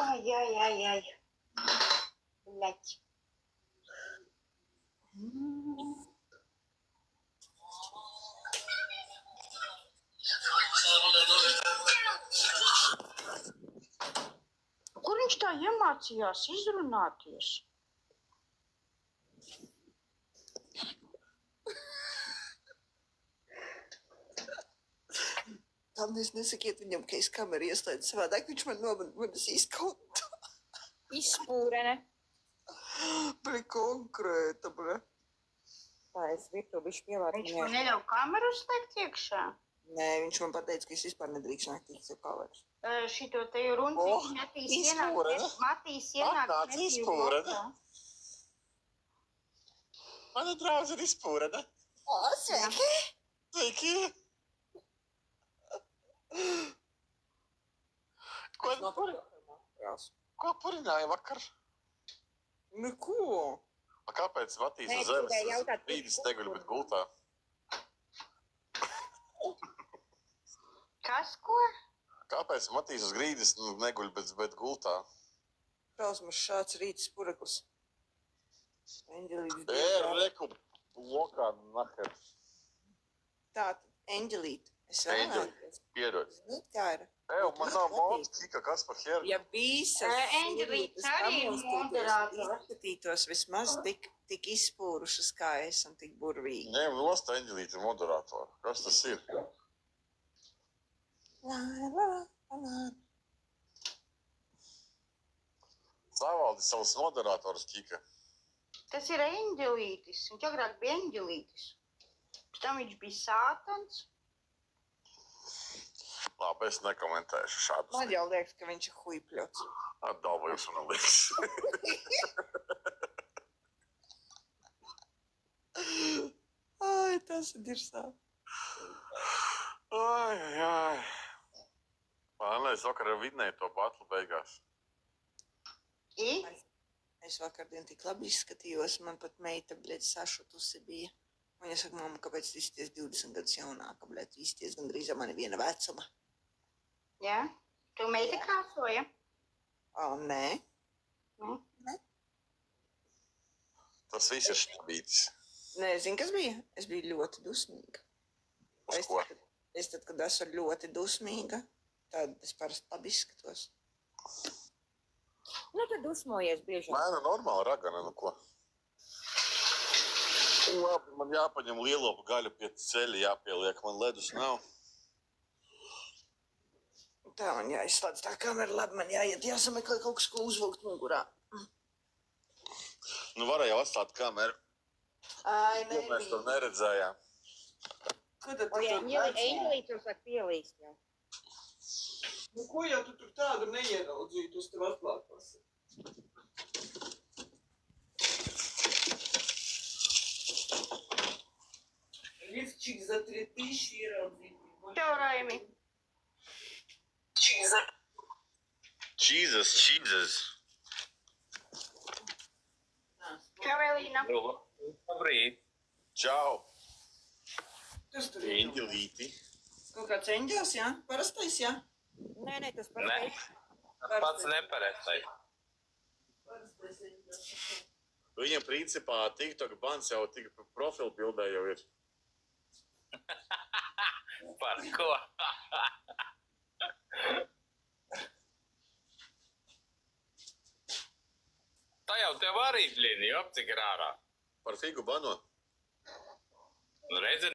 Ай-яй-яй-яй. Блять. Kur viņš tā iemācījās izrunāties? Paldies, nesakiet viņam, ka es kameru ieslēdzu savādāk, viņš man nomanas izkontu. Izspūrene. Bļa, konkrēta, bļa. Tā, es virtu bišķi pievārtu. Viņš man neļauj kameru slēgt iekšā? Nē, viņš man pateica, ka es vispār nedrīkst naktī sev kameras. Šito te jau runciņu Matīs ienāk. Atnāc izspūrene. Mana draudze ir izspūrene. O, sveiki! Sveiki! Ko purināja vakar? Neko. Kāpēc Matīs uz zemes brīdis neguļ, bet gultā? Kas, ko? Kāpēc Matīs uz grīdas neguļ, bet gultā? Prausmas šāds rīts pureklis. Eņģelītis. Reku, lokā naher. Tātad, Eņģelīti. Es vēlētos. Piedod. Kā ir? Man nav māks, Kika, kas par herdu? Ja visas Eņģelītis arī ir moderātors. Izskatītos vismaz tik izspūrušas, kā es, un tik burvīgi. Ņem nost Eņģelīti moderātoru. Kas tas ir? Savaldi savus moderātorus, Kika. Tas ir Eņģelītis. Viņš agrāk bija Eņģelītis. Pēc tam viņš bija Sātans. Labi, es nekomentēšu šādus. Man jau liekas, ka viņš ir huipļots. Atdalvojums man liekas. Ai, tas ir dirsā. Ai. Man es vakar ar Vidnēju to batlu beigās. Es vakardien tik labi izskatījos, man pat meita, bļet, sašutusi bija. Un es saku, mamma, kāpēc tu izties 20 gadus jaunāka, bļet, izties gandrīz mani viena vecuma. Jā? Tu meita krāsoja? Nē. Nē? Tas viss ir štabītis. Nē, zini, kas bija? Es biju ļoti dusmīga. Uz ko? Es tad, kad esmu ļoti dusmīga, tad es parasti labi izskatos. Nu, tad dusmojies biežāk. Nē, normāli ragana, nu ko. Labi, man jāpaņem lielopu gaļu pie ceļa, jāpieliek, man ledus nav. Tā man jāizslēdz tā kamera, labi, man jāiet, jāsameklē kaut kas, ko uzvilkt mugurā. Nu, varēja jau atstāt kameru. Ai, Jo mēs to neredzējām. Ko tad tu O, ja tur redzi? Eņģelītis jau sāk pielīst jau. Nu, ko jau tu tur tādu neieraudzītu, es tev atklāt pasaku? Лифчик за 3000 иеродзит. Čau, Raimi. Jesus. Čau, Elīna. Labrīt. Čau. Kas tur ir? Eņģelīti. Kaut kāds eņģels, jā? Parastais, jā? Nē, tas Nē, parasti. tas pats nepareizais. Parastais eņģels. Viņam principā TikTok bans jau tik profilbildē jau ir. Par ko? Tā jau tev arī, Lini, apcik ir ārā. Par figu bano. Nu, redzi,